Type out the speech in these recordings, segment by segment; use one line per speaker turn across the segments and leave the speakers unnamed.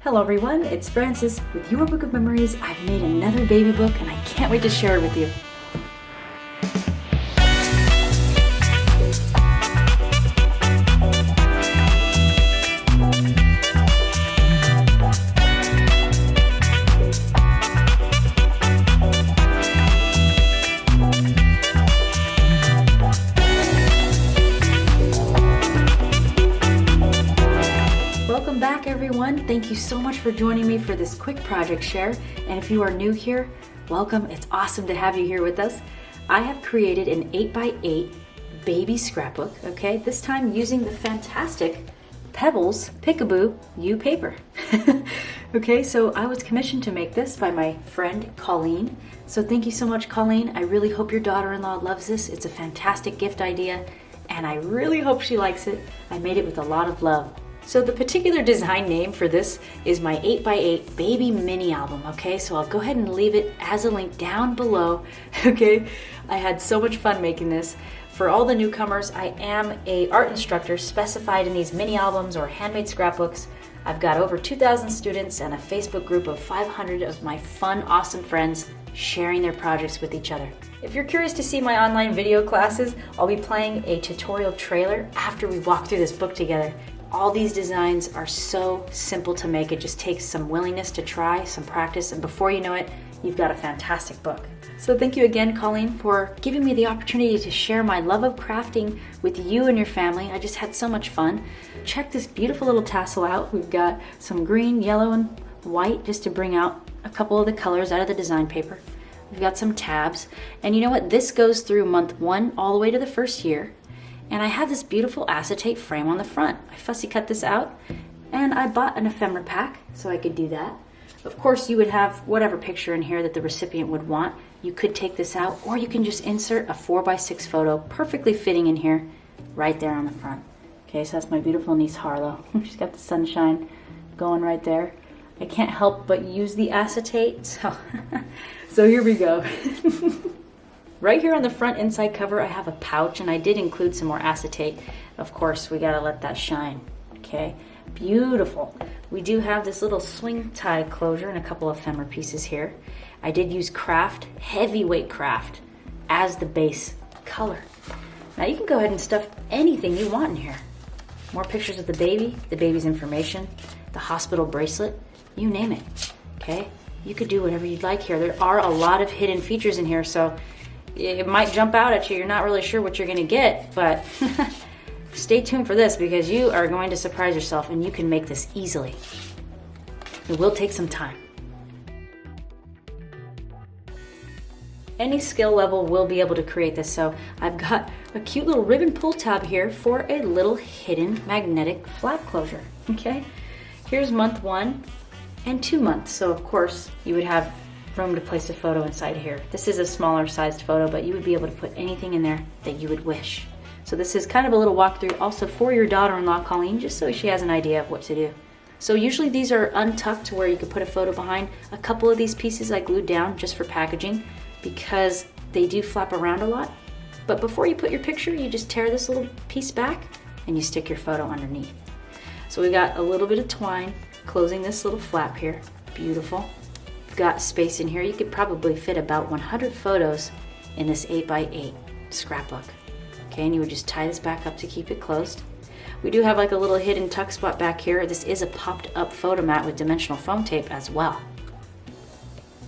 Hello everyone, it's Frances with Your Book of Memories. I've made another baby book and I can't wait to share it with you. Welcome back everyone. Thank you so much for joining me for this quick project share. And if you are new here, welcome. It's awesome to have you here with us. I have created an 8x8 baby scrapbook, okay? This time using the fantastic Pebbles Pickaboo U paper. Okay, so I was commissioned to make this by my friend Colleen. So thank you so much, Colleen. I really hope your daughter-in-law loves this. It's a fantastic gift idea and I really hope she likes it. I made it with a lot of love. So the particular design name for this is my 8x8 baby mini album, okay? So I'll go ahead and leave it as a link down below, okay? I had so much fun making this. For all the newcomers, I am an art instructor specified in these mini albums or handmade scrapbooks. I've got over 2,000 students and a Facebook group of 500 of my fun, awesome friends sharing their projects with each other. If you're curious to see my online video classes, I'll be playing a tutorial trailer after we walk through this book together. All these designs are so simple to make. It just takes some willingness to try, some practice, and before you know it, you've got a fantastic book. So thank you again, Colleen, for giving me the opportunity to share my love of crafting with you and your family. I just had so much fun. Check this beautiful little tassel out. We've got some green, yellow, and white just to bring out a couple of the colors out of the design paper. We've got some tabs. And you know what? This goes through month 1 all the way to the first year. And I have this beautiful acetate frame on the front. I fussy cut this out and I bought an ephemera pack so I could do that. Of course, you would have whatever picture in here that the recipient would want. You could take this out or you can just insert a 4x6 photo perfectly fitting in here right there on the front. Okay, so that's my beautiful niece Harlow. She's got the sunshine going right there. I can't help but use the acetate, so here we go. Right here on the front inside cover, I have a pouch and I did include some more acetate. Of course, we gotta let that shine, okay? Beautiful. We do have this little swing tie closure and a couple of ephemera pieces here. I did use craft, heavyweight craft, as the base color. Now you can go ahead and stuff anything you want in here. More pictures of the baby's information, the hospital bracelet, you name it, okay? You could do whatever you'd like here. There are a lot of hidden features in here, so it might jump out at you. You're not really sure what you're gonna get, but stay tuned for this because you are going to surprise yourself and you can make this easily. It will take some time. Any skill level will be able to create this. So I've got a cute little ribbon pull tab here for a little hidden magnetic flap closure, okay? Here's month 1 and 2 months. So of course you would have room to place a photo inside here. This is a smaller sized photo, but you would be able to put anything in there that you would wish. So this is kind of a little walkthrough also for your daughter-in-law, Colleen, just so she has an idea of what to do. So usually these are untucked to where you could put a photo behind. A couple of these pieces I glued down just for packaging because they do flap around a lot. But before you put your picture, you just tear this little piece back and you stick your photo underneath. So we got a little bit of twine closing this little flap here. Beautiful. Got space in here. You could probably fit about 100 photos in this 8x8 scrapbook. Okay, and you would just tie this back up to keep it closed. We do have like a little hidden tuck spot back here. This is a popped up photo mat with dimensional foam tape as well.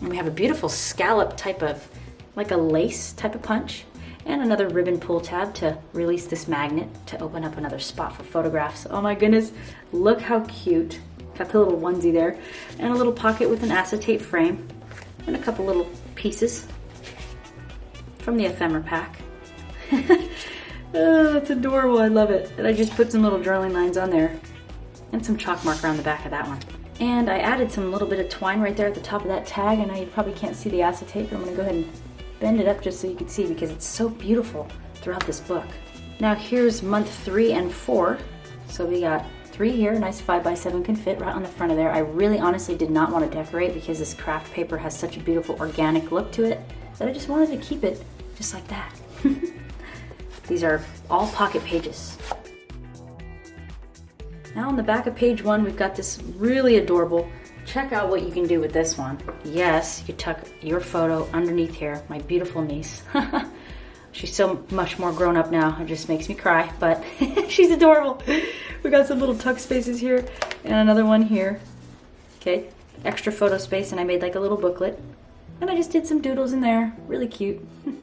And we have a beautiful scallop type of, like a lace type of punch, and another ribbon pull tab to release this magnet to open up another spot for photographs. Oh my goodness, look how cute. Got the little onesie there, and a little pocket with an acetate frame, and a couple little pieces from the ephemera pack. Oh, that's adorable, I love it. And I just put some little drawing lines on there, and some chalk marker on the back of that one. And I added some little bit of twine right there at the top of that tag. I know you probably can't see the acetate, but I'm gonna go ahead and bend it up just so you can see because it's so beautiful throughout this book. Now here's month 3 and 4. So we got 3 here, nice 5x7 can fit right on the front of there. I really honestly did not want to decorate because this craft paper has such a beautiful organic look to it that I just wanted to keep it just like that. These are all pocket pages. Now on the back of page 1, we've got this really adorable. Check out what you can do with this one. Yes, you tuck your photo underneath here, my beautiful niece. She's so much more grown up now, it just makes me cry, but she's adorable. We got some little tuck spaces here and another one here. Okay, extra photo space, and I made like a little booklet. And I just did some doodles in there, really cute. And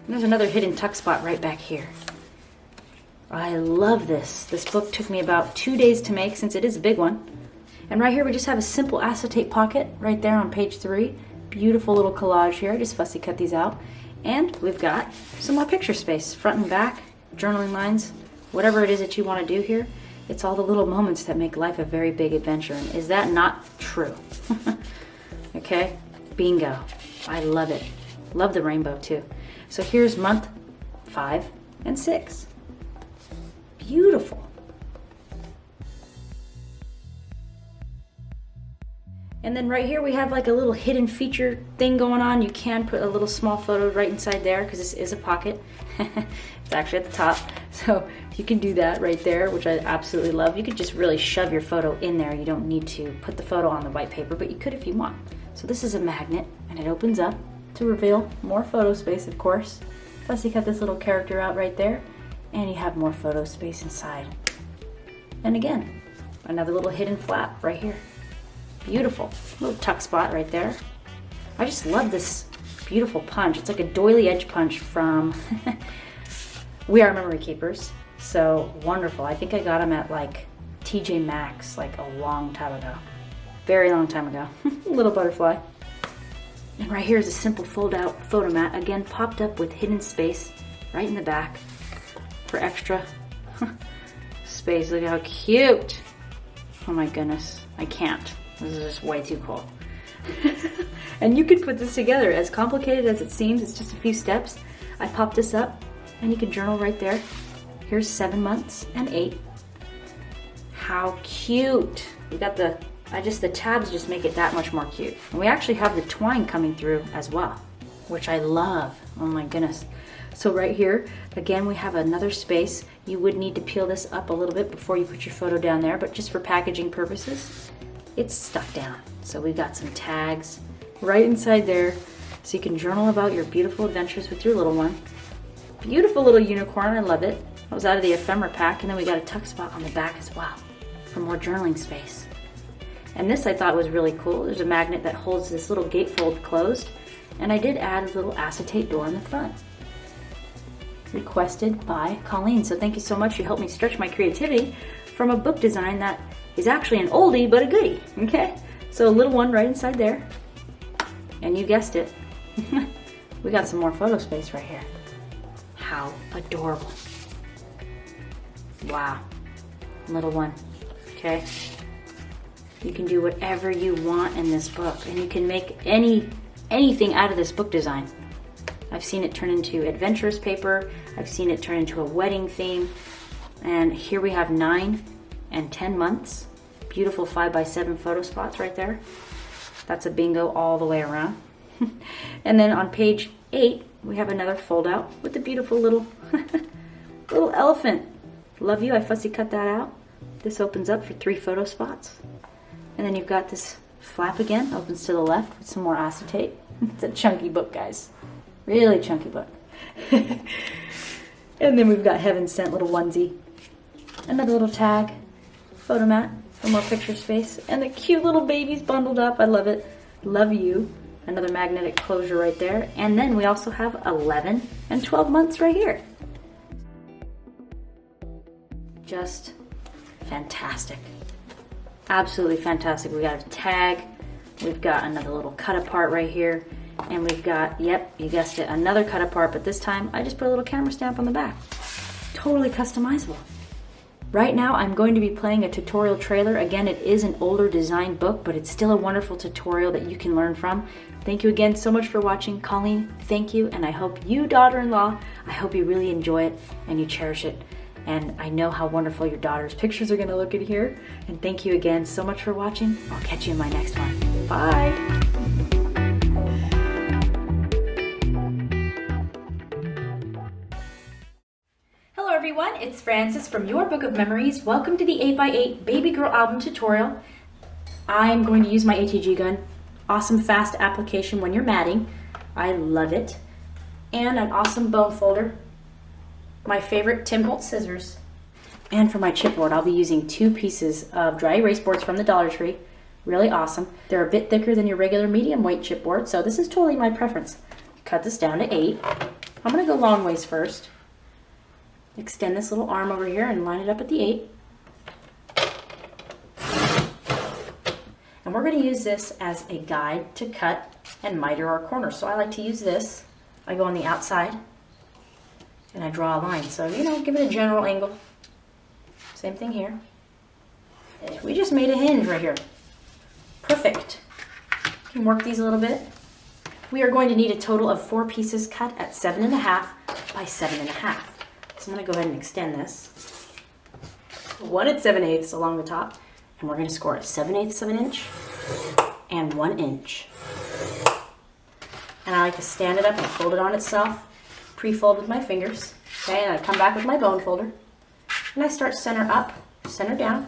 there's another hidden tuck spot right back here. I love this. This book took me about 2 days to make since it is a big one. And right here we just have a simple acetate pocket right there on page 3. Beautiful little collage here. I just fussy cut these out. And we've got some more picture space, front and back, journaling lines, whatever it is that you want to do here. It's all the little moments that make life a very big adventure. And is that not true? Okay, bingo. I love it. Love the rainbow too. So here's month 5 and 6. Beautiful. And then right here we have like a little hidden feature thing going on. You can put a little small photo right inside there because this is a pocket. It's actually at the top. So you can do that right there, which I absolutely love. You could just really shove your photo in there. You don't need to put the photo on the white paper, but you could if you want. So this is a magnet and it opens up to reveal more photo space, of course. Plus you cut this little character out right there and you have more photo space inside. And again, another little hidden flap right here. Beautiful. Little tuck spot right there. I just love this beautiful punch. It's like a doily edge punch from We Are Memory Keepers. So wonderful. I think I got them at like TJ Maxx like a long time ago. Very long time ago. Little butterfly. And right here is a simple fold out photo mat. Again, popped up with hidden space right in the back for extra space. Look how cute. Oh my goodness. I can't. This is just way too cool. And you could put this together. As complicated as it seems, it's just a few steps. I popped this up and you can journal right there. Here's 7 months and 8. How cute. We got the tabs just make it that much more cute. And we actually have the twine coming through as well, which I love. Oh my goodness. So right here, again, we have another space. You would need to peel this up a little bit before you put your photo down there, but just for packaging purposes, it's stuck down. So we've got some tags right inside there so you can journal about your beautiful adventures with your little one. Beautiful little unicorn, I love it. I was out of the ephemera pack, and then we got a tuck spot on the back as well for more journaling space. And this I thought was really cool. There's a magnet that holds this little gatefold closed, and I did add a little acetate door in the front. Requested by Colleen, so thank you so much. You helped me stretch my creativity from a book design that is actually an oldie but a goodie, okay? So a little one right inside there, and you guessed it, we got some more photo space right here. How adorable. Wow, little one, okay? You can do whatever you want in this book, and you can make anything out of this book design. I've seen it turn into adventurous paper. I've seen it turn into a wedding theme. And here we have 9 and 10 months. Beautiful 5x7 photo spots right there. That's a bingo all the way around. And then on page 8, we have another fold out with the beautiful little elephant. Love you, I fussy cut that out. This opens up for 3 photo spots. And then you've got this flap again, opens to the left with some more acetate. It's a chunky book, guys. Really chunky book. And then we've got Heaven Sent little onesie. Another little tag, photo mat for more picture space. And the cute little babies bundled up. I love it. Love you. Another magnetic closure right there. And then we also have 11 and 12 months right here. Just fantastic. Absolutely fantastic. We got a tag. We've got another little cut apart right here. And we've got, yep, you guessed it, another cut apart, but this time I just put a little camera stamp on the back. Totally customizable. Right now I'm going to be playing a tutorial trailer. Again, it is an older design book, but it's still a wonderful tutorial that you can learn from. Thank you again so much for watching. Colleen, thank you, and I hope you, daughter-in-law, I hope you really enjoy it and you cherish it. And I know how wonderful your daughter's pictures are gonna look in here. And thank you again so much for watching. I'll catch you in my next one. Bye. it's Frances from Your Book of Memories. Welcome to the 8x8 Baby Girl Album tutorial. I'm going to use my ATG gun. Awesome fast application when you're matting. I love it. And an awesome bone folder. My favorite Tim Holtz scissors. And for my chipboard, I'll be using 2 pieces of dry erase boards from the Dollar Tree. Really awesome. They're a bit thicker than your regular medium weight chipboard, so this is totally my preference. Cut this down to 8. I'm going to go long ways first. Extend this little arm over here and line it up at the 8. And we're going to use this as a guide to cut and miter our corners. So I like to use this. I go on the outside and I draw a line. So, give it a general angle. Same thing here. We just made a hinge right here. Perfect. You can work these a little bit. We are going to need a total of 4 pieces cut at 7.5 by 7.5. So I'm going to go ahead and extend this. 1 7/8 along the top. And we're going to score it 7/8 of an inch and 1 inch. And I like to stand it up and fold it on itself. Pre-fold with my fingers. Okay, and I come back with my bone folder. And I start center up, center down.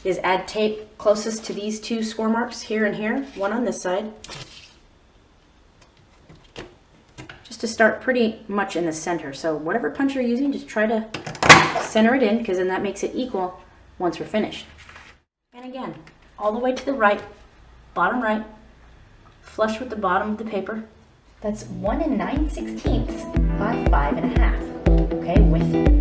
Is add tape closest to these 2 score marks here and here. 1 on this side. Just to start pretty much in the center. So whatever punch you're using, just try to center it in, because then that makes it equal once we're finished. And again, all the way to the right, bottom right, flush with the bottom of the paper. That's 1 9/16 by 5.5. Okay, with